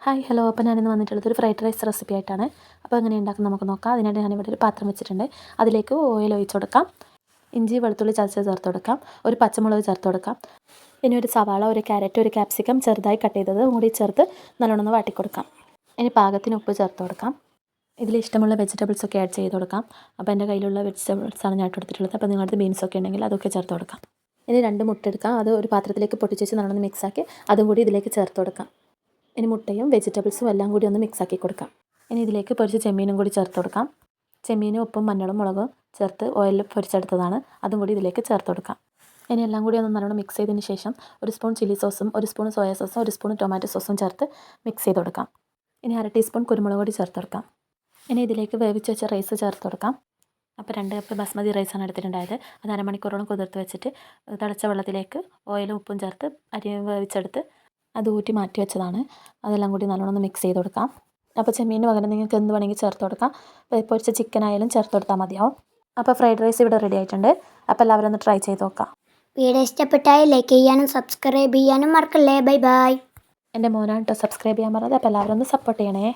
Hi hello അപ്പോൾ ഞാനിന്ന് വന്നിട്ടുള്ളത് ഒരു ഫ്രൈഡ് റൈസ് റെസിപ്പി ആയിട്ടാണ്. അപ്പോൾ എങ്ങനെ ഉണ്ടാക്കുന്നത് നമുക്ക് നോക്കാം. അതിനായിട്ട് ഞാനിവിടെ ഒരു പാത്രം വെച്ചിട്ടുണ്ട്. അതിലേക്ക് ഓയിൽ ഒഴിച്ച് കൊടുക്കാം. ഇഞ്ചി വെളുത്തുള്ളി ചതച്ചത് ചേർത്ത് കൊടുക്കാം. ഒരു പച്ചമുളക് ചേർത്ത് കൊടുക്കാം. പിന്നെ ഒരു സവാള, ഒരു ക്യാരറ്റ്, ഒരു ക്യാപ്സിക്കം ചെറുതായി കട്ട് ചെയ്തത് കൂടി ചേർത്ത് നല്ലോണം വാട്ടി കൊടുക്കാം. ഇനി പാകത്തിന് ഉപ്പ് ചേർത്ത് കൊടുക്കാം. ഇതിൽ ഇഷ്ടമുള്ള വെജിറ്റബിൾസൊക്കെ ആഡ് ചെയ്ത് കൊടുക്കാം. അപ്പോൾ എൻ്റെ കയ്യിലുള്ള വെജിറ്റബിൾസാണ് ഞാൻ എടുത്തിട്ടുള്ളത്. അപ്പോൾ നിങ്ങളുടെ ബീൻസൊക്കെ ഉണ്ടെങ്കിൽ അതൊക്കെ ചേർത്ത് കൊടുക്കാം. ഇനി 2 മുട്ട എടുക്കാം. അത് ഒരു പാത്രത്തിലേക്ക് പൊട്ടിച്ച് വെച്ച് നല്ലോണം മിക്സാക്കി അതും കൂടി ഇതിലേക്ക് ചേർത്ത് കൊടുക്കാം. ഇനി മുട്ടയും വെജിറ്റബിൾസും എല്ലാം കൂടി ഒന്ന് മിക്സാക്കി കൊടുക്കാം. ഇനി ഇതിലേക്ക് പൊരിച്ച ചെമ്മീനും കൂടി ചേർത്ത് കൊടുക്കാം. ചെമ്മീനും ഉപ്പും മഞ്ഞളും മുളകും ചേർത്ത് ഓയിലിൽ പൊരിച്ചെടുത്തതാണ്. അതും കൂടി ഇതിലേക്ക് ചേർത്ത് കൊടുക്കാം. ഇനി എല്ലാം കൂടി ഒന്ന് നല്ലോണം മിക്സ് ചെയ്തതിന് ശേഷം ഒരു സ്പൂൺ ചില്ലി സോസും ഒരു സ്പൂൺ സോയാ സോസും ഒരു സ്പൂൺ ടൊമാറ്റോ സോസും ചേർത്ത് മിക്സ് ചെയ്ത് കൊടുക്കാം. ഇനി 1/2 ടീസ്പൂൺ കുരുമുളക് പൊടി ചേർത്ത് കൊടുക്കാം. ഇനി ഇതിലേക്ക് വേവിച്ച് വെച്ച റൈസ് ചേർത്ത് കൊടുക്കാം. അപ്പോൾ 2 കപ്പ് ബസ്മതി റൈസാണ് എടുത്തിട്ടുണ്ടായത്. അത് അരമണിക്കൂറോളം കുതിർത്ത് വെച്ചിട്ട് തിളച്ച വെള്ളത്തിലേക്ക് ഓയിലും ഉപ്പും ചേർത്ത് അരി വേവിച്ചെടുത്ത് അത് ഊറ്റി മാറ്റി വെച്ചതാണ്. അതെല്ലാം കൂടി നല്ലോണം ഒന്ന് മിക്സ് ചെയ്ത് കൊടുക്കാം. അപ്പോൾ ചെമ്മീന് പകരം നിങ്ങൾക്ക് എന്ത് വേണമെങ്കിൽ ചേർത്ത് കൊടുക്കാം. പൊരിച്ച ചിക്കൻ ആയാലും ചേർത്ത് കൊടുത്താൽ മതിയാവും. അപ്പോൾ ഫ്രൈഡ് റൈസ് ഇവിടെ റെഡി ആയിട്ടുണ്ട്. അപ്പോൾ എല്ലാവരും ഒന്ന് ട്രൈ ചെയ്ത് നോക്കാം. വീഡിയോ ഇഷ്ടപ്പെട്ടാൽ ലൈക്ക് ചെയ്യാനും സബ്സ്ക്രൈബ് ചെയ്യാനും മറക്കല്ലേ. Bye bye. എൻ്റെ മോനാണ് കേട്ടോ സബ്സ്ക്രൈബ് ചെയ്യാൻ പറഞ്ഞത്. അപ്പോൾ എല്ലാവരും ഒന്ന് സപ്പോർട്ട് ചെയ്യണേ.